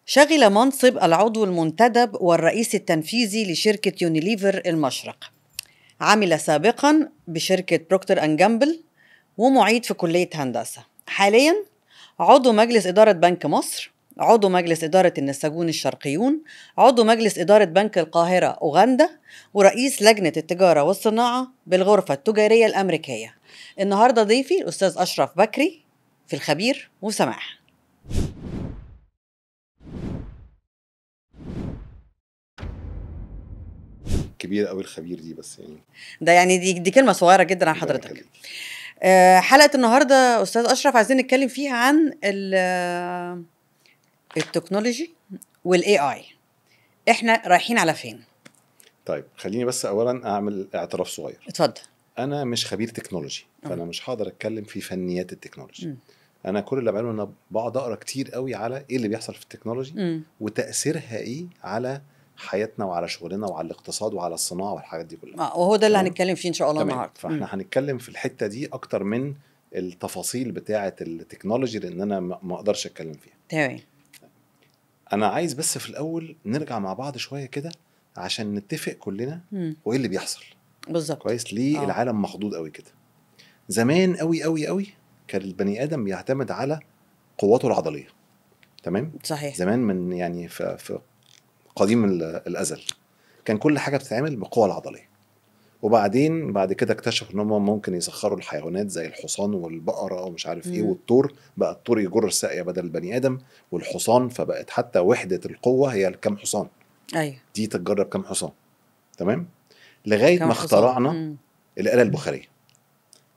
شغل منصب العضو المنتدب والرئيس التنفيذي لشركة يونيليفر المشرق. عمل سابقاً بشركة بروكتر أند جامبل ومعيد في كلية هندسة. حالياً عضو مجلس إدارة بنك مصر، عضو مجلس إدارة النساجون الشرقيون، عضو مجلس إدارة بنك القاهرة أوغندا، ورئيس لجنة التجارة والصناعة بالغرفة التجارية الأمريكية. النهاردة ضيفي الأستاذ أشرف بكري في الخبير وسماح. كبير قوي الخبير دي، بس يعني ده يعني دي كلمة صغيرة جدا عن حضرتك. حلقة النهاردة أستاذ أشرف عايزين نتكلم فيها عن التكنولوجي والاي اي. احنا رايحين على فين؟ طيب خليني بس اولا اعمل اعتراف صغير. اتفضل. انا مش خبير تكنولوجي، فانا مش هقدر اتكلم في فنيات التكنولوجي. انا كل اللي بعمله ان بقعد اقرا كتير قوي على ايه اللي بيحصل في التكنولوجي وتاثيرها ايه على حياتنا وعلى شغلنا وعلى الاقتصاد وعلى الصناعه والحاجات دي كلها. وهو ده اللي هنتكلم فيه ان شاء الله النهارده. فاحنا هنتكلم في الحته دي اكتر من التفاصيل بتاعه التكنولوجي، لان انا ما اقدرش اتكلم فيها. تمام. انا عايز بس في الاول نرجع مع بعض شويه كده عشان نتفق كلنا وايه اللي بيحصل بالظبط. كويس. ليه العالم مخضوض قوي كده؟ زمان قوي قوي قوي كان البني ادم بيعتمد على قوته العضليه. تمام. صحيح. زمان من يعني في قديم الازل كان كل حاجه بتتعمل بالقوه العضليه. وبعدين بعد كده اكتشفوا ان هم ممكن يسخروا الحيوانات زي الحصان والبقره ومش عارف ايه، والطور بقى الطور يجر الساقيه بدل البني ادم، والحصان فبقت حتى وحده القوه هي كم حصان. ايوه. دي تتجرب كم حصان. تمام. لغايه ما اخترعنا الاله البخاريه.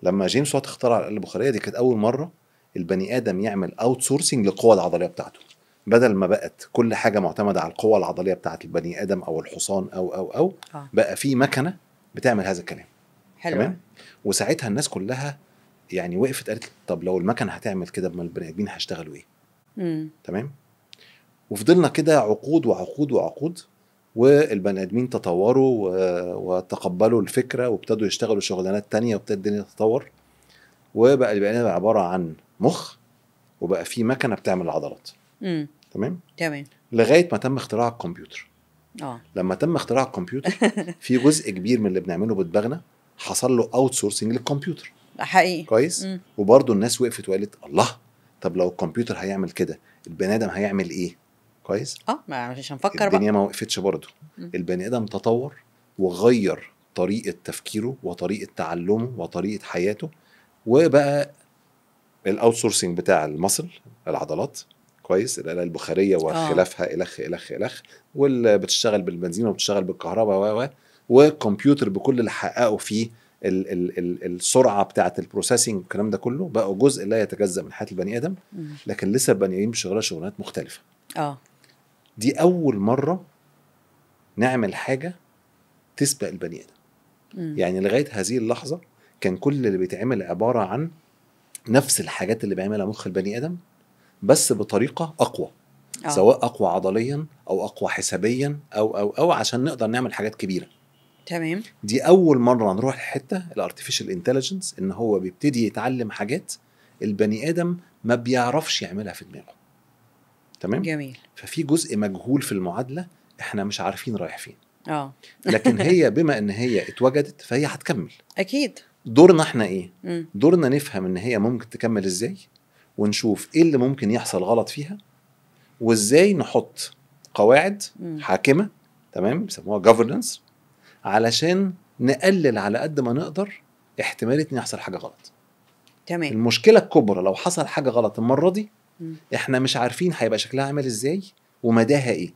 لما جيمس وات اخترع الاله البخاريه دي كانت اول مره البني ادم يعمل اوت سورسنج للقوه العضليه بتاعته. بدل ما بقت كل حاجه معتمده على القوه العضليه بتاعت البني ادم او الحصان او بقى في مكنه بتعمل هذا الكلام. حلو. تمام. وساعتها الناس كلها يعني وقفت قالت طب لو المكنه هتعمل كده، ما البني ادمين هيشتغلوا ايه؟ تمام. وفضلنا كده عقود وعقود وعقود، والبني ادمين تطوروا وتقبلوا الفكره وابتدوا يشتغلوا شغلانات تانية، وابتدى الدنيا تتطور، وبقى البني ادم عباره عن مخ، وبقى في مكنه بتعمل العضلات. تمام. لغايه ما تم اختراع الكمبيوتر. لما تم اختراع الكمبيوتر في جزء كبير من اللي بنعمله بدماغنا حصل له اوت سورسنج للكمبيوتر. حقيقي. كويس. وبرضه الناس وقفت وقالت الله، طب لو الكمبيوتر هيعمل كده البني ادم هيعمل ايه؟ كويس. مش هنفكر الدنيا ما وقفتش برضه. البني ادم تطور وغير طريقه تفكيره وطريقه تعلمه وطريقه حياته، وبقى الاوت سورسنج بتاع المصل العضلات. كويس. الاله البخاريه وخلافها الخ واللي بتشتغل بالبنزين وبتشتغل بالكهرباء والكمبيوتر بكل اللي حققه فيه السرعه بتاعه البروسيسنج والكلام ده كله، بقى جزء لا يتجزأ من حياه البني ادم. لكن لسه البني ادمين بيشتغلوا شغلانات مختلفه. دي اول مره نعمل حاجه تسبق البني ادم. يعني لغايه هذه اللحظه كان كل اللي بيتعمل عباره عن نفس الحاجات اللي بيعملها مخ البني ادم، بس بطريقه اقوى. سواء اقوى عضليا او اقوى حسابيا او عشان نقدر نعمل حاجات كبيره. تمام. دي اول مره نروح لحته الارتفيشال انتليجنس، ان هو بيبتدي يتعلم حاجات البني ادم ما بيعرفش يعملها في دماغه. تمام. جميل. ففي جزء مجهول في المعادله احنا مش عارفين رايح فين. لكن هي بما ان هي اتوجدت فهي هتكمل اكيد. دورنا احنا ايه؟ دورنا نفهم ان هي ممكن تكمل ازاي، ونشوف ايه اللي ممكن يحصل غلط فيها، وازاي نحط قواعد حاكمه. تمام. بيسموها governance، علشان نقلل على قد ما نقدر احتماليه ان يحصل حاجه غلط. تمام. المشكله الكبرى لو حصل حاجه غلط المره دي احنا مش عارفين هيبقى شكلها عامل ازاي ومداها ايه.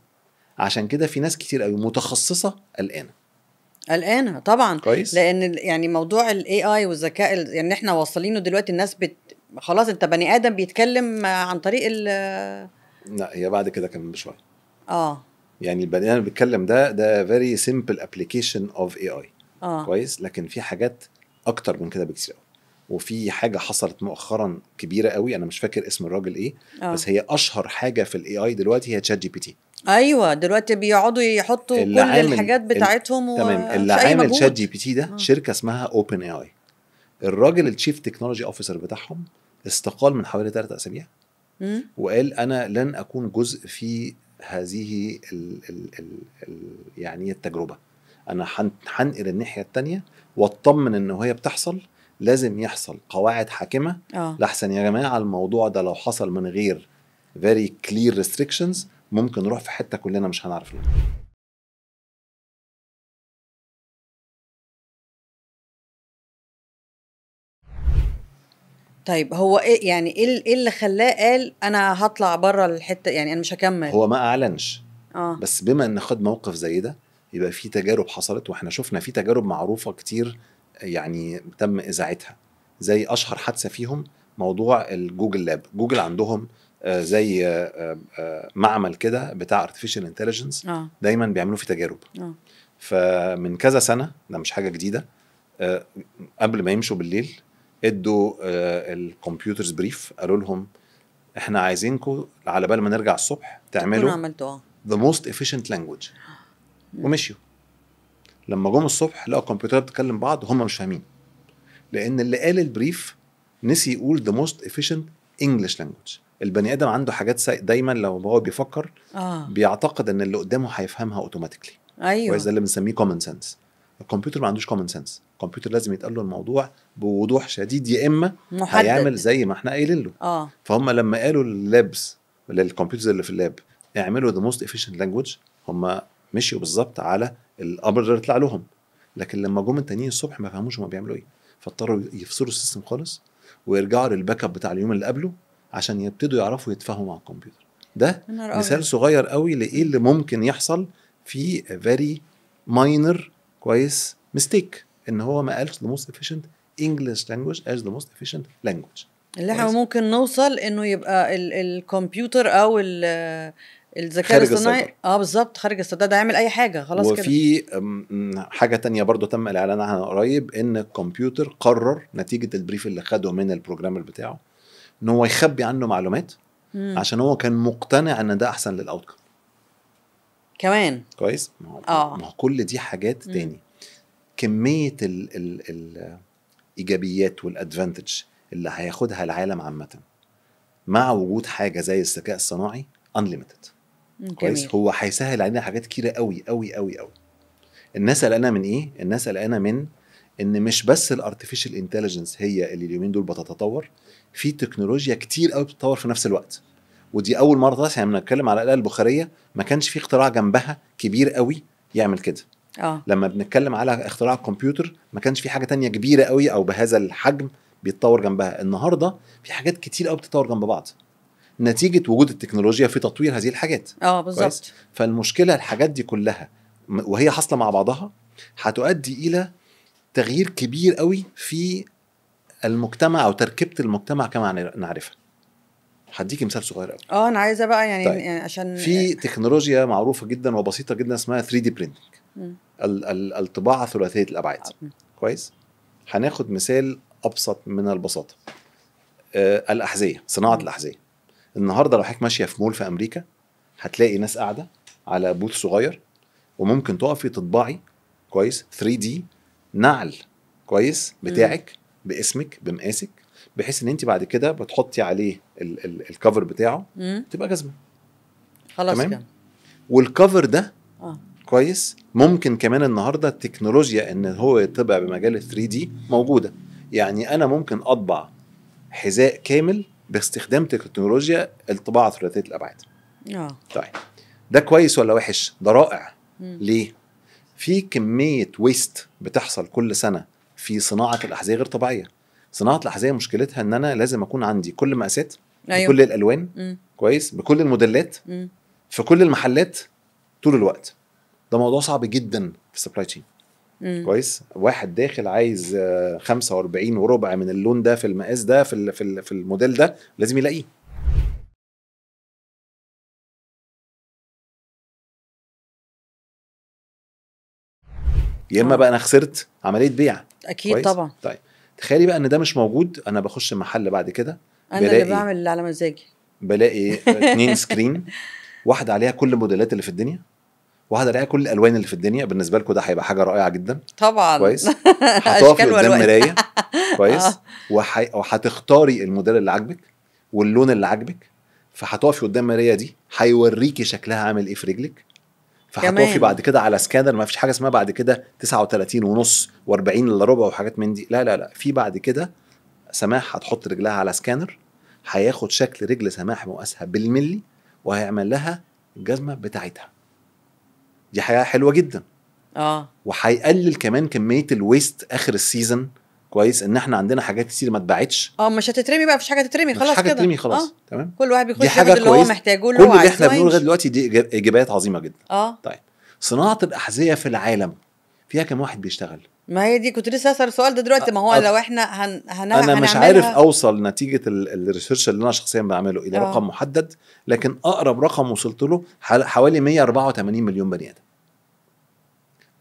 عشان كده في ناس كتير قوي متخصصه قلقانه طبعا. كويس. لان يعني موضوع الاي اي والذكاء يعني احنا واصلينه دلوقتي، الناس خلاص انت بني ادم بيتكلم عن طريق لا، هي بعد كده كمان بشويه. يعني البني ادم بيتكلم ده very simple application of AI. كويس. لكن في حاجات اكتر من كده بكتير قوي. وفي حاجه حصلت مؤخرا كبيره قوي، انا مش فاكر اسم الراجل ايه. بس هي اشهر حاجه في الاي اي دلوقتي هي تشات جي بي تي. ايوه دلوقتي بيقعدوا يحطوا كل الحاجات بتاعتهم تمام. اللي عامل تشات جي بي تي ده شركه اسمها اوبن اي اي. الراجل الشيف تكنولوجي اوفيسر بتاعهم استقال من حوالي 3 أسابيع، وقال انا لن اكون جزء في هذه يعني التجربه. انا هنقل الناحيه التانية واطمن ان هي بتحصل. لازم يحصل قواعد حاكمه لحسن يا جماعه الموضوع ده لو حصل من غير very clear restrictions ممكن نروح في حته كلنا مش هنعرف ليه. طيب هو ايه يعني ايه اللي خلاه قال انا هطلع بره الحته، يعني انا مش هكمل؟ هو ما اعلنش بس بما ان خد موقف زي ده يبقى في تجارب حصلت، واحنا شفنا في تجارب معروفه كتير يعني تم اذاعتها. زي اشهر حادثه فيهم موضوع الجوجل لاب. جوجل عندهم زي معمل كده بتاع artificial intelligence دايما بيعملوا فيه تجارب. فمن كذا سنه، ده مش حاجه جديده، قبل ما يمشوا بالليل ادوا الكمبيوترز بريف، قالوا لهم احنا عايزينكم على بال ما نرجع الصبح تعملوا the most efficient language. ومشيوا. لما جم الصبح لقوا الكمبيوترات بتتكلم بعض وهم مش فاهمين، لان اللي قال البريف نسي يقول the most efficient English language. البني ادم عنده حاجات دايما لو هو بيفكر بيعتقد ان اللي قدامه هيفهمها اوتوماتيكلي. ايوه، وده اللي بنسميه common sense. الكمبيوتر ما عندوش common sense. الكمبيوتر لازم يتقال له الموضوع بوضوح شديد، يا اما محدد. هيعمل زي ما احنا قايلين له. فهم لما قالوا لللابس للكمبيوترز اللي في اللاب اعملوا the most efficient language، هم مشيوا بالظبط على الامر اللي طلع لهم. لكن لما جم التانيين الصبح ما فهموش هم بيعملوا ايه، فاضطروا يفصلوا السيستم خالص ويرجعوا للباك اب بتاع اليوم اللي قبله عشان يبتدوا يعرفوا يتفاهموا مع الكمبيوتر. ده مثال صغير قوي لايه اللي ممكن يحصل في very minor كويس mistake، ان هو ما قالش the most efficient English language as the most efficient language. اللي احنا ممكن نوصل انه يبقى الكمبيوتر او الذكاء الاصطناعي بالظبط خارج الصدى ده يعمل اي حاجه خلاص كده. وفي حاجه تانية برضو تم الاعلان عنها قريب، ان الكمبيوتر قرر نتيجه البريف اللي خده من البروجرامر بتاعه ان هو يخبي عنه معلومات عشان هو كان مقتنع ان ده احسن للاوتكم كمان. كويس. ما هو كل دي حاجات تاني. كميه الايجابيات والادفانتج اللي هياخدها العالم عامه مع وجود حاجه زي الذكاء الصناعي unlimited. كويس. هو هيسهل علينا حاجات كتيره قوي قوي قوي قوي. الناس قلقانه من ايه؟ الناس قلقانه من ان مش بس الارتفيشال انتليجنس هي اللي اليومين دول بتتطور، في تكنولوجيا كتير قوي بتتطور في نفس الوقت. ودي اول مره يعني بنتكلم على الآلة البخاريه ما كانش في اختراع جنبها كبير قوي يعمل كده. لما بنتكلم على اختراع الكمبيوتر ما كانش في حاجه تانية كبيره قوي او بهذا الحجم بيتطور جنبها. النهارده في حاجات كتير قوي بتتطور جنب بعض نتيجه وجود التكنولوجيا في تطوير هذه الحاجات. بالظبط. فالمشكله الحاجات دي كلها وهي حاصله مع بعضها هتؤدي الى تغيير كبير قوي في المجتمع او تركيبه المجتمع كما نعرفها. هديكي مثال صغير قوي. انا عايزه بقى يعني عشان في تكنولوجيا معروفه جدا وبسيطه جدا اسمها 3D printing، الطباعه ثلاثيه الابعاد. كويس. هناخد مثال ابسط من البساطه. الاحذيه، صناعه الاحذيه. النهارده لو حضرتك ماشيه في مول في امريكا هتلاقي ناس قاعده على بوث صغير وممكن تقفي تطبعي كويس 3D نعل كويس بتاعك باسمك بمقاسك، بحيث ان انت بعد كده بتحطي عليه الكفر بتاعه تبقى جزمه خلاص كده. والكفر ده كويس ممكن كمان النهارده التكنولوجيا ان هو يطبع بمجال 3D موجوده. يعني انا ممكن اطبع حذاء كامل باستخدام تكنولوجيا الطباعه ثلاثيه الابعاد. طيب ده كويس ولا وحش؟ ده رائع. ليه؟ في كميه ويست بتحصل كل سنه في صناعه الاحذيه غير طبيعيه. صناعه الاحذيه مشكلتها ان انا لازم اكون عندي كل مقاسات بكل الالوان كويس بكل الموديلات في كل المحلات طول الوقت. ده موضوع صعب جدا في السبلاي تشين. كويس. واحد داخل عايز 45 وربع من اللون ده في المقاس ده في الموديل ده لازم يلاقيه. يا اما بقى انا خسرت عمليه بيع. اكيد كويس؟ طبعا. طيب تخيلي بقى ان ده مش موجود. انا بخش محل بعد كده انا اللي بعمل اللي على مزاجي، بلاقي 2 سكرين، واحده عليها كل الموديلات اللي في الدنيا، واحده عليها كل الالوان اللي في الدنيا. بالنسبه لكم ده هيبقى حاجه رائعه جدا طبعا. كويس. هتقفي قدام مرايه كويس وهتختاري الموديل اللي عاجبك واللون اللي عاجبك. فهتقفي قدام مرايه دي هيوريكي شكلها عامل ايه في رجلك، فهتقفي كمان. بعد كده على سكانر. ما فيش حاجه اسمها بعد كده 39 ونص و40 الا ربع وحاجات من دي، لا لا لا، في بعد كده سماح هتحط رجلها على سكانر، هياخد شكل رجل سماح مقاسها بالملي وهيعمل لها الجزمه بتاعتها. دي حاجه حلوه جدا. وهيقلل كمان كميه الويست اخر السيزون. كويس ان احنا عندنا حاجات كتير ما اتباعتش، مش هتترمي بقى، مفيش حاجه تترمي مفيش خلاص حاجه كده. ترمي خلاص. تمام، كل واحد دي بيخش حاجه ياخد اللي هو كويس. محتاجه، اللي كل هو اللي احنا عايزه بنقوله لغايه ويمشي. دلوقتي دي ايجابيات عظيمه جدا. طيب صناعه الاحذيه في العالم فيها كم واحد بيشتغل؟ ما هي دي كنت لسه اسال السؤال ده دلوقتي. ما هو لو احنا انا مش عارف اوصل نتيجه الريسيرش اللي انا شخصيا بعمله الى رقم محدد، لكن اقرب رقم وصلت له حوالي 184 مليون بني ادم.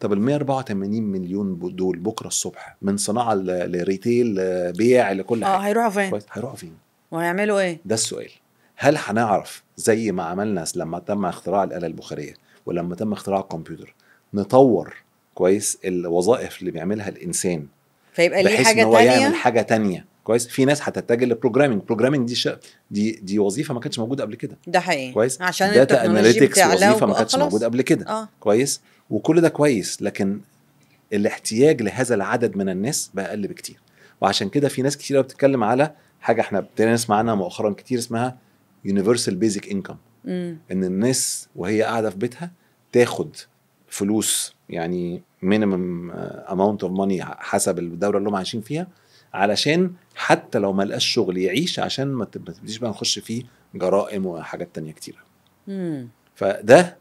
طب ال 184 مليون دول بكره الصبح من صناعه لريتيل بيع لكل حاجه هيروحوا فين؟ هيروحوا فين وهيعملوا ايه؟ ده السؤال. هل هنعرف زي ما عملنا لما تم اختراع الآلة البخارية ولما تم اختراع الكمبيوتر نطور كويس الوظائف اللي بيعملها الإنسان فيبقى ليه بحيث حاجة إن هو تانية؟ يعمل حاجة تانية؟ كويس. في ناس هتتجه للبروجرامينج. دي وظيفة ما كانتش موجودة قبل كده. ده حقيقي. كويس. عشان داتا التكنولوجيا اناليتكس بتعلى وظيفة ما كانتش موجودة قبل كده. كويس. وكل ده كويس، لكن الاحتياج لهذا العدد من الناس بقى أقل بكتير. وعشان كده في ناس كتير بتتكلم على حاجة احنا ابتدينا نسمع عنها مؤخرا كتير اسمها Universal Basic Income. ان الناس وهي قاعدة في بيتها تاخد فلوس، يعني minimum amount of money حسب الدولة اللي هم عايشين فيها، علشان حتى لو ما لقاش شغل يعيش، عشان ما تبديش بقى نخش فيه جرائم وحاجات تانية كتيرة. فده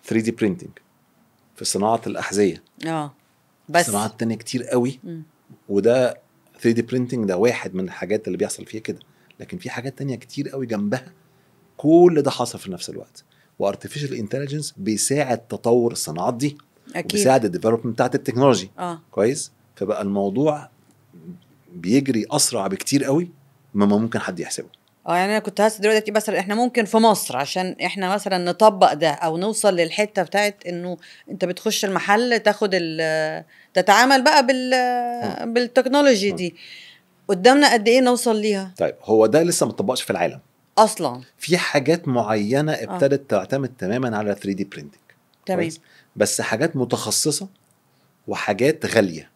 3D printing في صناعة الأحذية. بس صناعات تانية كتير قوي. وده 3D printing ده واحد من الحاجات اللي بيحصل فيها كده، لكن في حاجات تانية كتير قوي جنبها. كل ده حصل في نفس الوقت، وارتفيشال انتليجنس بيساعد تطور الصناعات دي. أكيد. وبيساعد الديفلوبمنت بتاعت التكنولوجي. كويس. فبقى الموضوع بيجري اسرع بكتير قوي مما ممكن حد يحسبه. يعني انا كنت هسه دلوقتي بس احنا ممكن في مصر عشان احنا مثلا نطبق ده او نوصل للحته بتاعت انه انت بتخش المحل تاخد تتعامل بقى بالتكنولوجي دي. قدامنا قد ايه نوصل ليها؟ طيب هو ده لسه ما اتطبقش في العالم اصلا. في حاجات معينه ابتدت تعتمد تماما على 3D printing. تمام. بس حاجات متخصصه وحاجات غاليه.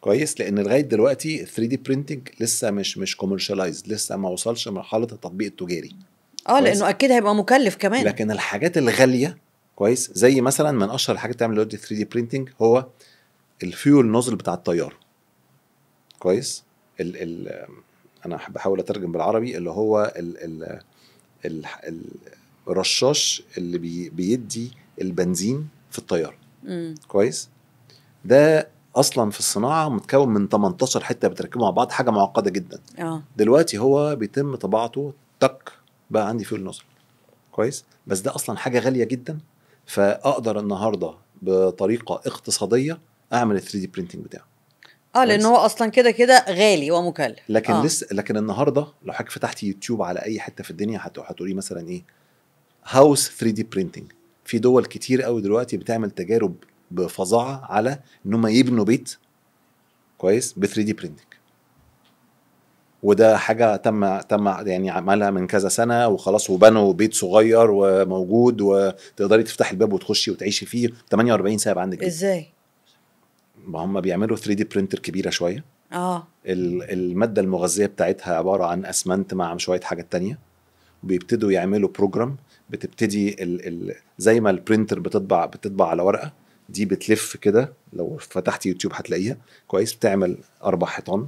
كويس. لان لغايه دلوقتي 3D printing لسه مش كوميرشالايز، لسه ما وصلش مرحله التطبيق التجاري. لانه اكيد هيبقى مكلف كمان. لكن الحاجات الغاليه كويس، زي مثلا من اشهر الحاجات تعمل دلوقتي 3D printing هو الفيول نوزل بتاع الطياره. كويس. انا بحاول اترجم بالعربي اللي هو الرشاش اللي بيدي البنزين في الطياره. كويس. ده اصلا في الصناعه متكون من 18 حته بتركبوا مع بعض، حاجه معقده جدا. دلوقتي هو بيتم طباعته بقى عندي فيول نوزل. كويس. بس ده اصلا حاجه غاليه جدا، فاقدر النهارده بطريقه اقتصاديه اعمل 3D printing بتاعه. لان هو اصلا كده غالي ومكلف. لكن النهارده لو حضرتك فتحتي يوتيوب على اي حته في الدنيا هتقولي مثلا ايه هاوس 3D printing. في دول كتير قوي دلوقتي بتعمل تجارب بفظاعه على ان هم يبنوا بيت كويس ب 3D printing. وده حاجه تم يعني عملها من كذا سنه وخلاص، وبنوا بيت صغير وموجود وتقدري تفتحي الباب وتخشي وتعيشي فيه 48 ساعه عندك بيت. ازاي؟ ما هم بيعملوا 3D printer كبيره شويه. الماده المغذيه بتاعتها عباره عن اسمنت مع شويه حاجات تانية. بيبتدوا يعملوا بروجرام. بتبتدي زي ما البرينتر بتطبع على ورقه، دي بتلف كده. لو فتحت يوتيوب هتلاقيها كويس. بتعمل 4 حيطان،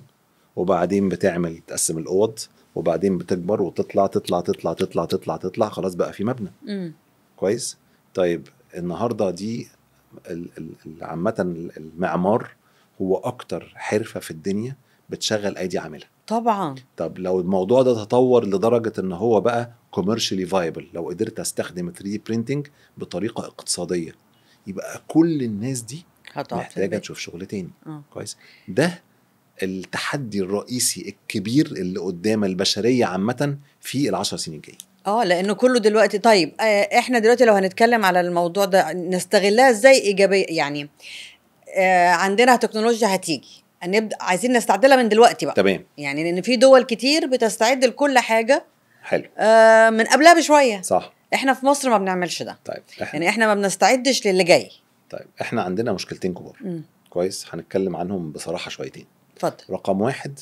وبعدين بتعمل تقسم الاوض، وبعدين بتكبر وتطلع تطلع تطلع تطلع تطلع تطلع، خلاص بقى في مبنى. كويس. طيب النهارده دي عامه المعمار هو اكتر حرفه في الدنيا بتشغل ايدي عامله. طبعا. طب لو الموضوع ده تطور لدرجه ان هو بقى commercially viable، لو قدرت استخدم 3D printing بطريقه اقتصاديه، يبقى كل الناس دي محتاجه تشوف شغل تاني. كويس. ده التحدي الرئيسي الكبير اللي قدام البشريه عامه في ال10 سنين الجايه. لانه كله دلوقتي. طيب احنا دلوقتي لو هنتكلم على الموضوع ده نستغلها ازاي ايجابيه؟ يعني عندنا تكنولوجيا هتيجي، عايزين نستعدلها من دلوقتي بقى. تمام. يعني لان في دول كتير بتستعد لكل حاجه حلو. من قبلها بشويه. صح. احنا في مصر ما بنعملش ده. طيب يعني احنا ما بنستعدش للي جاي. طيب احنا عندنا مشكلتين كبار. كويس، هنتكلم عنهم بصراحه شويتين. اتفضل. رقم واحد،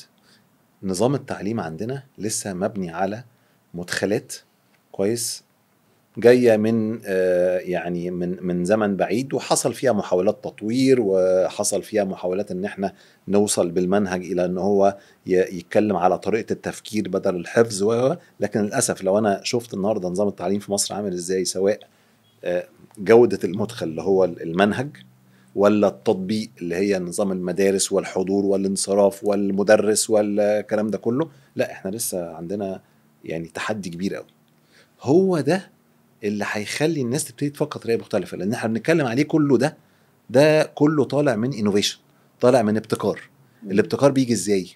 نظام التعليم عندنا لسه مبني على مدخلات كويس جايه من يعني من زمن بعيد، وحصل فيها محاولات تطوير، وحصل فيها محاولات ان احنا نوصل بالمنهج الى ان هو يتكلم على طريقه التفكير بدل الحفظ لكن للاسف لو انا شفت النهارده نظام التعليم في مصر عامل ازاي، سواء جوده المدخل اللي هو المنهج، ولا التطبيق اللي هي نظام المدارس والحضور والانصراف والمدرس والكلام ده كله، لا احنا لسه عندنا يعني تحدي كبير قوي. هو ده اللي هيخلي الناس تبتدي تفكر بطريقه مختلفه، لان احنا بنتكلم عليه كله ده كله طالع من انوفيشن، طالع من ابتكار. الابتكار بيجي ازاي؟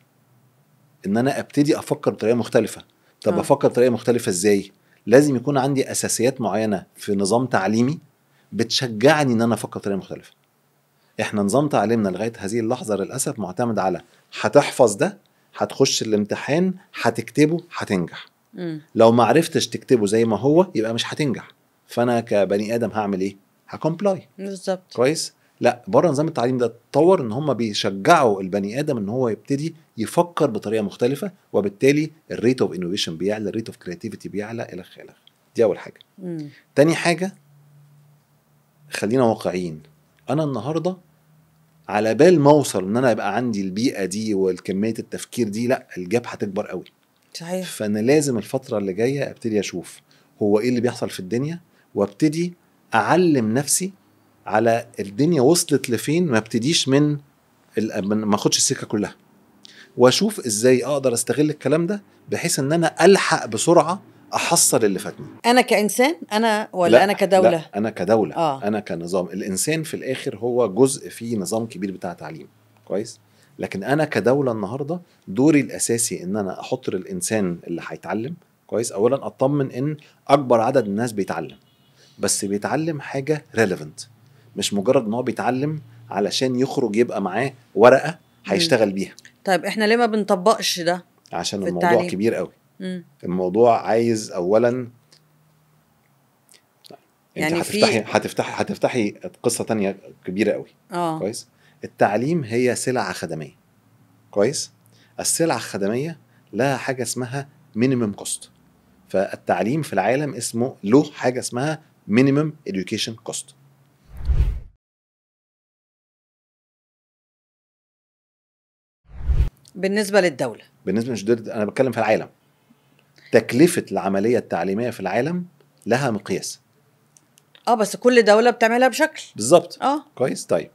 ان انا ابتدي افكر بطريقه مختلفه. طب افكر بطريقه مختلفه ازاي؟ لازم يكون عندي اساسيات معينه في نظام تعليمي بتشجعني ان انا افكر بطريقه مختلفه. احنا نظام تعليمنا لغايه هذه اللحظه للاسف معتمد على هتحفظ ده، هتخش الامتحان، هتكتبه، هتنجح. لو ما عرفتش تكتبه زي ما هو يبقى مش هتنجح، فانا كبني ادم هعمل ايه؟ هكمبلاي. بالظبط. كويس. لا، بره نظام التعليم ده اتطور ان هم بيشجعوا البني ادم ان هو يبتدي يفكر بطريقه مختلفه، وبالتالي الريت اوف انوفيشن بيعلى، الريت اوف كرياتيفيتي بيعلى الى اخره. دي اول حاجه. تاني حاجه، خلينا واقعيين. انا النهارده على بال ما اوصل ان انا يبقى عندي البيئه دي والكميه التفكير دي، لا الجاب هتكبر قوي. صحيح. فانا لازم الفتره اللي جايه ابتدي اشوف هو ايه اللي بيحصل في الدنيا، وابتدي اعلم نفسي على الدنيا وصلت لفين، ما ابتديش ما اخدش السكه كلها، واشوف ازاي اقدر استغل الكلام ده بحيث ان انا الحق بسرعه احصل اللي فاتني. انا كانسان ولا انا كدوله؟ لا انا كدوله. انا كنظام. الانسان في الاخر هو جزء في نظام كبير بتاع تعليم. كويس. لكن انا كدوله النهارده دوري الاساسي ان انا احط الانسان اللي هيتعلم كويس. اولا اطمن ان اكبر عدد من الناس بيتعلم، بس بيتعلم حاجه ريليفنت، مش مجرد ان هو بيتعلم علشان يخرج يبقى معاه ورقه هيشتغل بيها. طيب احنا ليه ما بنطبقش ده؟ عشان الموضوع التعليم كبير قوي. الموضوع عايز اولا يعني هتفتحي قصه تانية كبيره قوي. كويس. التعليم هي سلعه خدميه. كويس. السلعه الخدميه لها حاجه اسمها مينيمم كوست. فالتعليم في العالم اسمه له حاجه اسمها مينيمم education كوست. بالنسبه للدوله، بالنسبه مش دول، انا بتكلم في العالم. تكلفه العمليه التعليميه في العالم لها مقياس. بس كل دوله بتعملها بشكل. بالظبط. كويس. طيب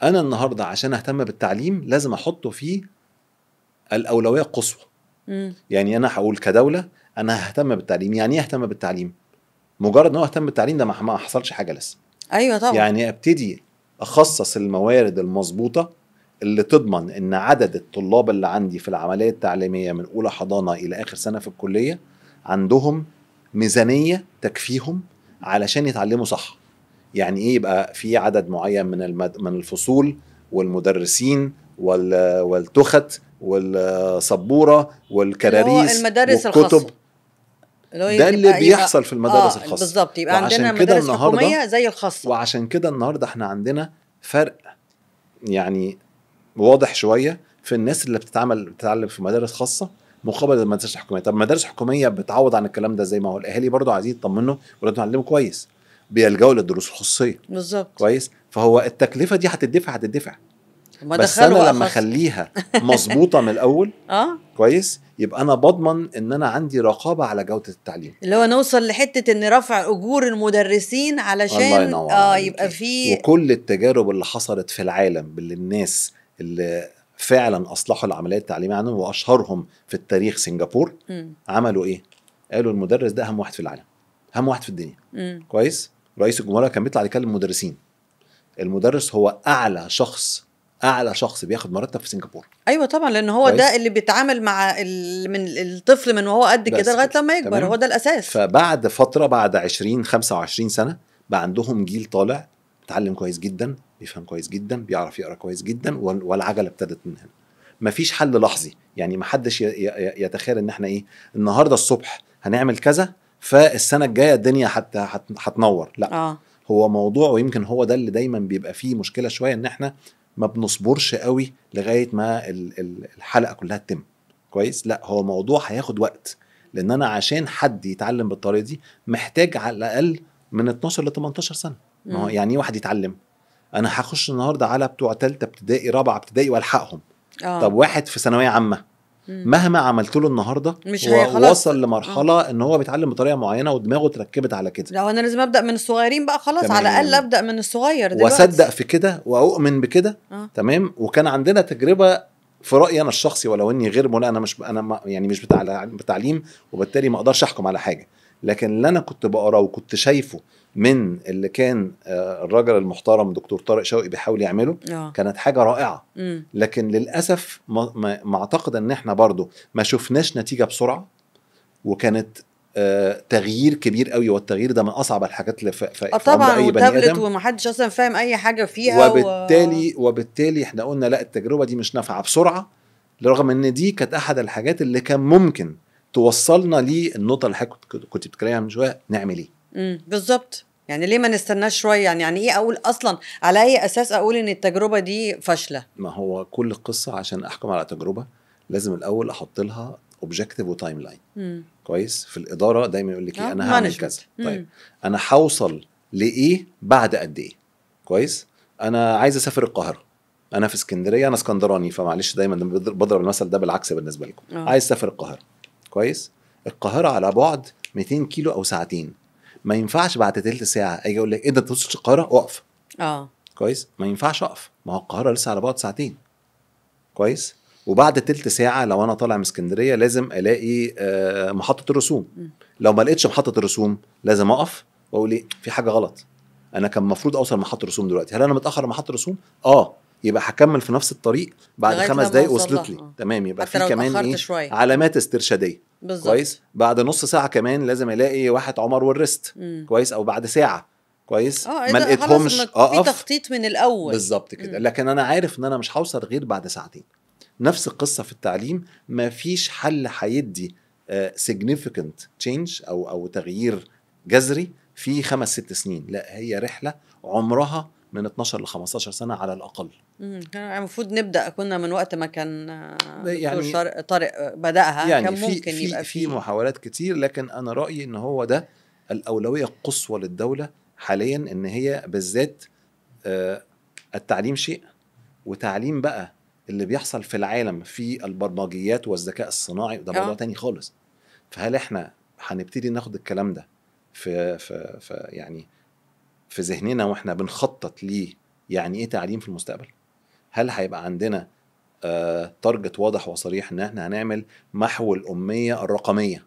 انا النهارده عشان اهتم بالتعليم لازم احطه فيه الاولويه القصوى. يعني انا هقول كدوله انا ههتم بالتعليم. يعني ايه اهتم بالتعليم؟ مجرد ان هو اهتم بالتعليم ده ما حصلش حاجه لسه. ايوه طبعا. يعني ابتدي اخصص الموارد المظبوطه اللي تضمن ان عدد الطلاب اللي عندي في العمليه التعليميه من اولى حضانه الى اخر سنه في الكليه عندهم ميزانيه تكفيهم علشان يتعلموا صح. يعني ايه يبقى في عدد معين من الفصول والمدرسين والتخت والسبوره والكراريس المدارس والكتب الخاصة. ده اللي بيحصل في المدارس الخاصه. بالظبط. يبقى عندنا مدارس حكوميه زي الخاصه. وعشان كده النهارده احنا عندنا فرق يعني واضح شويه في الناس اللي بتتعلم في مدارس خاصه مقابل المدارس الحكوميه. طب المدارس الحكوميه بتعوض عن الكلام ده زي ما هو الاهالي برضو عايزين يطمنوا ولادهم يتعلموا كويس، بيلجأوا للدروس الخصوصيه. بالظبط. كويس. فهو التكلفه دي هتدفع بس انا لما اخليها مظبوطه من الاول كويس يبقى انا بضمن ان انا عندي رقابه على جوده التعليم، اللي هو نوصل لحته ان رفع اجور المدرسين علشان يبقى في. وكل التجارب اللي حصلت في العالم بالناس اللي فعلا اصلحوا العمليه التعليميه عنهم واشهرهم في التاريخ سنغافور عملوا ايه؟ قالوا المدرس ده اهم واحد في العالم، اهم واحد في الدنيا. كويس. رئيس الجمهوريه كان بيطلع يكلم المدرسين. المدرس هو اعلى شخص بياخد مرتب في سنغافوره. ايوه طبعا، لان هو كويس. ده اللي بيتعامل مع من الطفل من وهو قد كده لغايه لما يكبر. تمام. هو ده الاساس. فبعد فتره، بعد 20-25 سنه بقى عندهم جيل طالع بيتعلم كويس جدا، بيفهم كويس جدا، بيعرف يقرا كويس جدا، والعجله ابتدت من هنا. مفيش حل لحظي. يعني محدش يتخيل ان احنا ايه النهارده الصبح هنعمل كذا فالسنه الجايه الدنيا هتنور، لا. هو موضوع، ويمكن هو ده اللي دايما بيبقى فيه مشكله شويه، ان احنا ما بنصبرش قوي لغايه ما الحلقه كلها تتم كويس. لا، هو موضوع هياخد وقت، لان انا عشان حد يتعلم بالطريقه دي محتاج على الاقل من 12 ل 18 سنه. ما هو يعني ايه واحد يتعلم؟ انا هخش النهارده على بتوع ثالثه ابتدائي رابعه ابتدائي والحقهم. طب واحد في ثانويه عامه مهما عملت له النهارده هو وصل لمرحله ان هو بيتعلم بطريقه معينه ودماغه اتركبت على كده. لا، انا لازم ابدا من الصغيرين بقى خلاص، على الاقل ابدا من الصغير دلوقتي واصدق في كده واؤمن بكده. تمام. وكان عندنا تجربه في رايي انا الشخصي، ولو اني غير مولى، انا مش يعني مش بتعليم وبالتالي ما اقدرش احكم على حاجه، لكن اللي انا كنت بقراه وكنت شايفه من اللي كان الراجل المحترم دكتور طارق شوقي بيحاول يعمله كانت حاجه رائعه. لكن للاسف ما اعتقد ان احنا برضو ما شفناش نتيجه بسرعه، وكانت تغيير كبير قوي، والتغيير ده من اصعب الحاجات اللي في طبعا عمر اي بني ادم، ومحدش اصلا فاهم اي حاجه فيها. وبالتالي احنا قلنا لا، التجربه دي مش نافعه بسرعه، رغم ان دي كانت احد الحاجات اللي كان ممكن توصلنا للنقطه اللي كنت بتتكلمي من شويه، نعمل ايه. بالظبط. يعني ليه ما نستناش شويه؟ يعني ايه اقول اصلا على اي اساس اقول ان التجربه دي فاشله؟ ما هو كل القصه عشان احكم على تجربه لازم الاول احط لها اوبجكتيف وتايم لاين. كويس. في الاداره دايما يقول لك انا هعمل كذا. طيب انا هوصل لايه بعد قد ايه؟ كويس. انا عايز اسافر القاهره، انا في اسكندريه، انا اسكندراني فمعلش دايما بضرب المثل ده بالعكس بالنسبه لكم. عايز اسافر القاهره. كويس. القاهره على بعد 200 كيلو او ساعتين، ما ينفعش بعد تلت ساعه اجي اقول لك ايه ده انت توصل القاهره اقف. كويس. ما ينفعش اقف، ما هو القاهره لسه على بعد ساعتين. كويس. وبعد تلت ساعه لو انا طالع من اسكندريه لازم الاقي محطه الرسوم. لو ما لقيتش محطه الرسوم لازم اقف واقول ايه في حاجه غلط، انا كان المفروض اوصل محطه الرسوم دلوقتي، هل انا متاخر محطه الرسوم؟ يبقى هكمل في نفس الطريق، بعد 5 دقايق وصلت لي. تمام. يبقى في كمان ايه شوية. علامات استرشاديه. كويس. بعد نص ساعه كمان لازم الاقي واحد عمر والرست. كويس. او بعد ساعه. كويس. ما لقيتهمش في تخطيط من الاول. بالظبط كده. لكن انا عارف ان انا مش هوصل غير بعد ساعتين. نفس القصه في التعليم، ما فيش حل هيدي significant change او تغيير جذري في 5-6 سنين، لا، هي رحله عمرها من 12 ل 15 سنه على الاقل. المفروض نبدا كنا من وقت ما كان يعني طارق بداها، يعني كان ممكن يبقى في محاولات كتير، لكن انا رايي ان هو ده الاولويه القصوى للدوله حاليا، ان هي بالذات التعليم شيء، وتعليم بقى اللي بيحصل في العالم في البرمجيات والذكاء الصناعي ده موضوع تاني خالص. فهل احنا هنبتدي ناخد الكلام ده في يعني في ذهننا واحنا بنخطط ليه يعني ايه تعليم في المستقبل؟ هل هيبقى عندنا تارجت واضح وصريح ان احنا هنعمل محو الأمية الرقمية،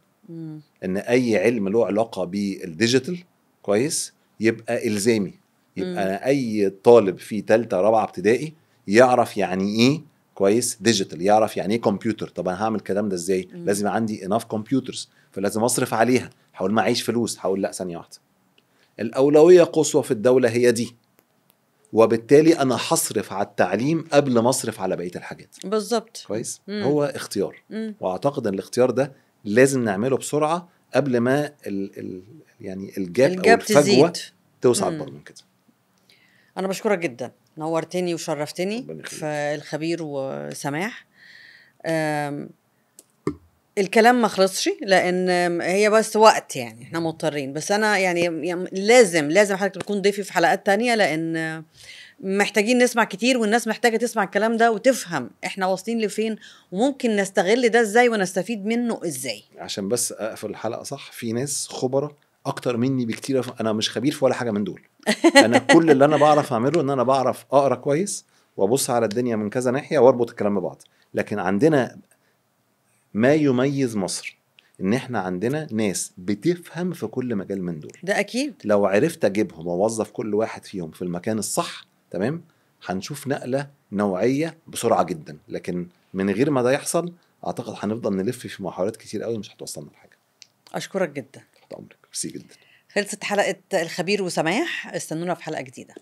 ان اي علم له علاقة بالديجيتال كويس يبقى إلزامي، يبقى اي طالب في 3 4 ابتدائي يعرف يعني ايه كويس ديجيتال، يعرف يعني ايه كمبيوتر. طب انا هعمل الكلام ده ازاي؟ لازم عندي اناف كمبيوترز، فلازم اصرف عليها. حاول ما اعيش فلوس، حاول لا، ثانيه واحده، الاولويه قصوى في الدوله هي دي، وبالتالي انا هصرف على التعليم قبل ما اصرف على بقيه الحاجات. بالظبط. كويس. هو اختيار، واعتقد ان الاختيار ده لازم نعمله بسرعه قبل ما يعني الجاب او الفجوه توسع اكبر من كده. أنا بشكرك جدا، نورتني وشرفتني في الخبير وسماح. الكلام ما خلصش لأن هي بس وقت، يعني احنا مضطرين، بس أنا يعني لازم حضرتك تكون ضيفي في حلقات تانية، لأن محتاجين نسمع كتير، والناس محتاجة تسمع الكلام ده وتفهم احنا واصلين لفين، وممكن نستغل ده ازاي ونستفيد منه ازاي. عشان بس أقفل الحلقة صح، في ناس خبرة اكتر مني بكتير، انا مش خبير في ولا حاجه من دول. انا كل اللي انا بعرف اعمله ان انا بعرف اقرا كويس وابص على الدنيا من كذا ناحيه واربط الكلام ببعض. لكن عندنا ما يميز مصر ان احنا عندنا ناس بتفهم في كل مجال من دول. ده اكيد. لو عرفت اجيبهم واوظف كل واحد فيهم في المكان الصح تمام هنشوف نقله نوعيه بسرعه جدا. لكن من غير ما ده يحصل اعتقد هنفضل نلف في محاولات كتير قوي مش هتوصلنا لحاجه. اشكرك جدا. تحت امرك. ميرسي جدا. خلصت حلقه الخبير وسماح، استنونا في حلقه جديده.